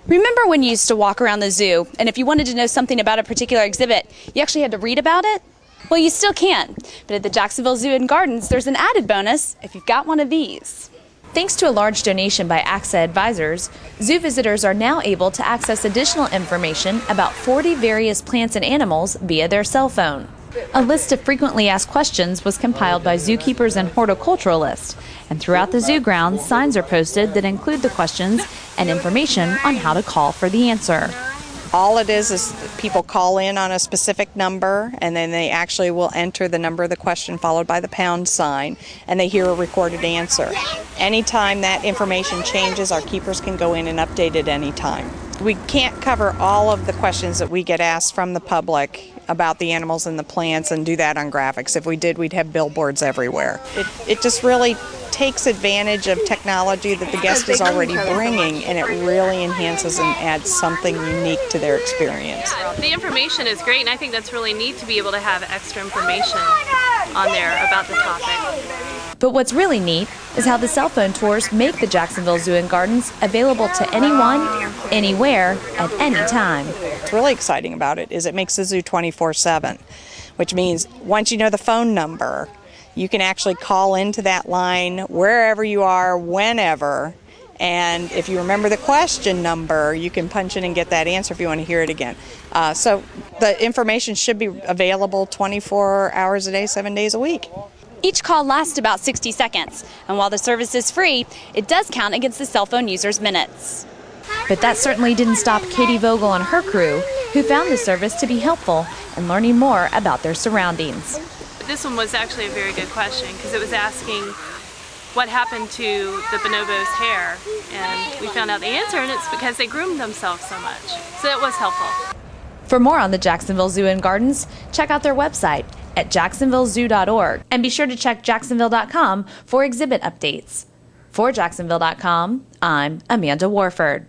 Remember when you used to walk around the zoo, and if you wanted to know something about a particular exhibit, you actually had to read about it? Well, you still can, but at the Jacksonville Zoo and Gardens, there's an added bonus if you've got one of these. Thanks to a large donation by AXA Advisors, zoo visitors are now able to access additional information about 40 various plants and animals via their cell phone. A list of frequently asked questions was compiled by zookeepers and horticulturalists, and throughout the zoo grounds, signs are posted that include the questions and information on how to call for the answer. All it is people call in on a specific number, and then they actually will enter the number of the question followed by the pound sign, and they hear a recorded answer. Anytime that information changes, our keepers can go in and update it anytime. We can't cover all of the questions that we get asked from the public about the animals and the plants and do that on graphics. If we did, we'd have billboards everywhere. It just really takes advantage of technology that the guest is already bringing, and it really enhances and adds something unique to their experience. The information is great, and I think that's really neat to be able to have extra information on there about the topic. But what's really neat is how the cell phone tours make the Jacksonville Zoo and Gardens available to anyone, anywhere, at any time. What's really exciting about it is it makes the zoo 24/7, which means once you know the phone number, you can actually call into that line wherever you are, whenever, and if you remember the question number, you can punch in and get that answer if you want to hear it again. So the information should be available 24 hours a day, 7 days a week. Each call lasts about 60 seconds, and while the service is free, it does count against the cell phone user's minutes. But that certainly didn't stop Katie Vogel and her crew, who found the service to be helpful in learning more about their surroundings. This one was actually a very good question because it was asking what happened to the bonobo's hair, and we found out the answer, and it's because they groomed themselves so much. So it was helpful. For more on the Jacksonville Zoo and Gardens, check out their website at jacksonvillezoo.org, and be sure to check jacksonville.com for exhibit updates. For jacksonville.com, I'm Amanda Warford.